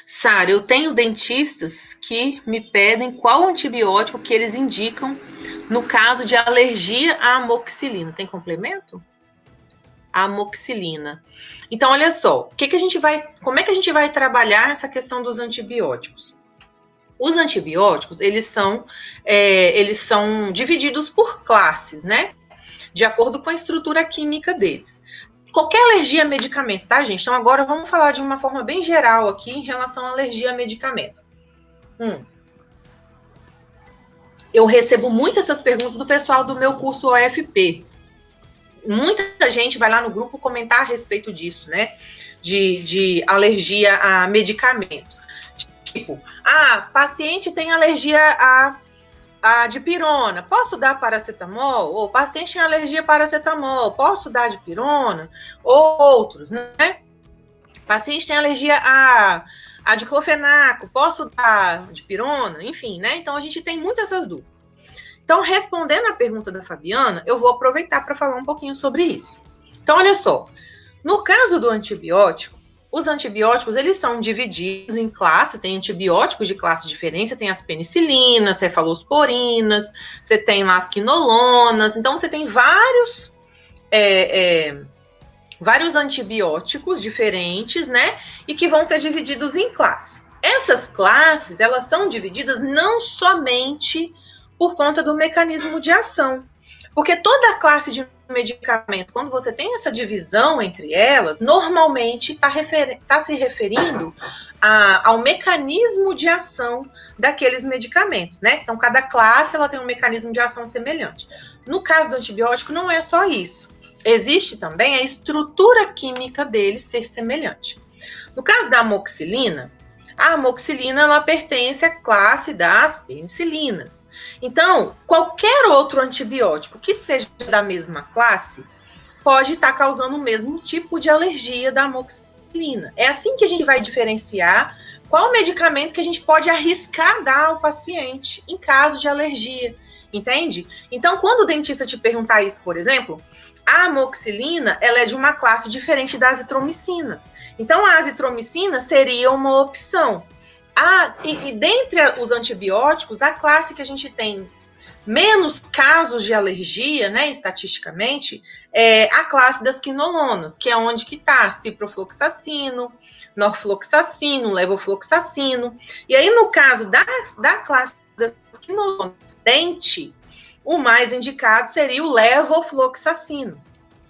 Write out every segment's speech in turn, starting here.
Sara, eu tenho dentistas que me pedem qual antibiótico que eles indicam no caso de alergia à amoxicilina. Tem complemento? A amoxicilina. Então, olha só, como é que a gente vai trabalhar essa questão dos antibióticos? Os antibióticos, eles são divididos por classes, né? De acordo com a estrutura química deles. Qualquer alergia a medicamento, tá, gente? Então, agora vamos falar de uma forma bem geral aqui em relação à alergia a medicamento. Eu recebo muitas essas perguntas do pessoal do meu curso OFP. Muita gente vai lá no grupo comentar a respeito disso, né? De alergia a medicamento. Tipo, paciente tem alergia a dipirona, posso dar paracetamol? Ou paciente tem alergia a paracetamol, posso dar dipirona? Ou outros, né? Paciente tem alergia a diclofenaco, posso dar dipirona? Enfim, né? Então, a gente tem muitas essas dúvidas. Então, respondendo à pergunta da Fabiana, eu vou aproveitar para falar um pouquinho sobre isso. Então, olha só, no caso do antibiótico, os antibióticos, eles são divididos em classes, tem antibióticos de classe diferente, você tem as penicilinas, cefalosporinas, você tem lá as quinolonas, então você tem vários antibióticos diferentes, né, e que vão ser divididos em classes. Essas classes, elas são divididas não somente por conta do mecanismo de ação, porque toda classe de medicamento, quando você tem essa divisão entre elas, normalmente está se referindo ao mecanismo de ação daqueles medicamentos, né? Então, cada classe ela tem um mecanismo de ação semelhante. No caso do antibiótico, não é só isso. Existe também a estrutura química dele ser semelhante. No caso da amoxicilina, a amoxicilina ela pertence à classe das penicilinas. Então, qualquer outro antibiótico que seja da mesma classe pode estar causando o mesmo tipo de alergia da amoxicilina. É assim que a gente vai diferenciar qual medicamento que a gente pode arriscar dar ao paciente em caso de alergia, entende? Então, quando o dentista te perguntar isso, por exemplo, a amoxicilina ela é de uma classe diferente da azitromicina. Então, a azitromicina seria uma opção. E dentre os antibióticos, a classe que a gente tem menos casos de alergia, né, estatisticamente, é a classe das quinolonas, que é onde que está ciprofloxacino, norfloxacino, levofloxacino. E aí, no caso da classe das quinolonas dente, o mais indicado seria o levofloxacino.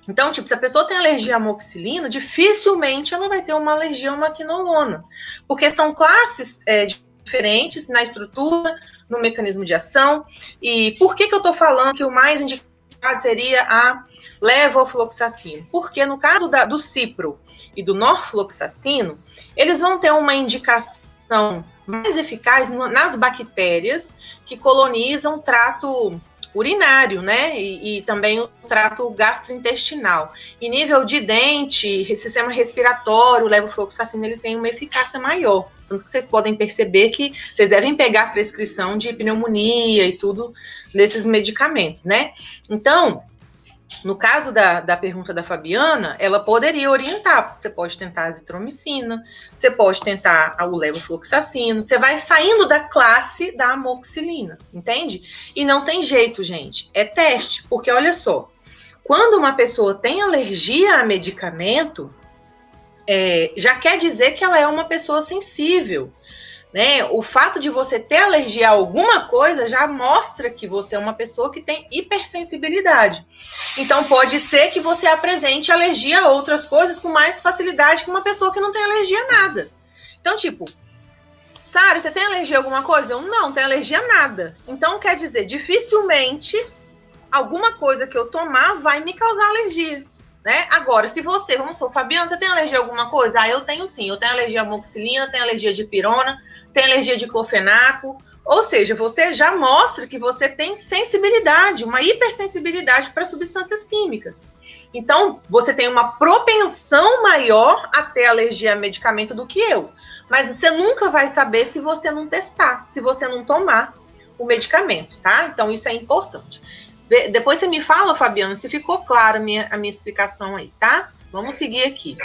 Então, tipo, se a pessoa tem alergia à amoxicilina, dificilmente ela vai ter uma alergia a uma quinolona, porque são classes diferentes na estrutura, no mecanismo de ação. E por que eu estou falando que o mais indicado seria a levofloxacino? Porque no caso do cipro e do norfloxacino, eles vão ter uma indicação mais eficaz nas bactérias que colonizam o trato urinário, né? E também o trato gastrointestinal. Em nível de dente, sistema respiratório, o levofloxacino ele tem uma eficácia maior. Tanto que vocês podem perceber que vocês devem pegar a prescrição de pneumonia e tudo desses medicamentos, né? Então, no caso da pergunta da Fabiana, ela poderia orientar. Você pode tentar a azitromicina, você pode tentar o levofloxacino, você vai saindo da classe da amoxicilina, entende? E não tem jeito, gente, é teste, porque olha só, quando uma pessoa tem alergia a medicamento, já quer dizer que ela é uma pessoa sensível, né? O fato de você ter alergia a alguma coisa já mostra que você é uma pessoa que tem hipersensibilidade. Então, pode ser que você apresente alergia a outras coisas com mais facilidade que uma pessoa que não tem alergia a nada. Então, tipo, Sara, você tem alergia a alguma coisa? Eu não tenho alergia a nada. Então, quer dizer, dificilmente alguma coisa que eu tomar vai me causar alergia. Né? Agora, se você, vamos supor, Fabiana, você tem alergia a alguma coisa? Eu tenho sim, eu tenho alergia a amoxicilina, tenho alergia de pirona, tenho alergia de clofenaco, ou seja, você já mostra que você tem sensibilidade, uma hipersensibilidade para substâncias químicas. Então, você tem uma propensão maior a ter alergia a medicamento do que eu, mas você nunca vai saber se você não testar, se você não tomar o medicamento, tá? Então, isso é importante. Depois você me fala, Fabiana, se ficou clara a minha explicação aí, tá? Vamos seguir aqui.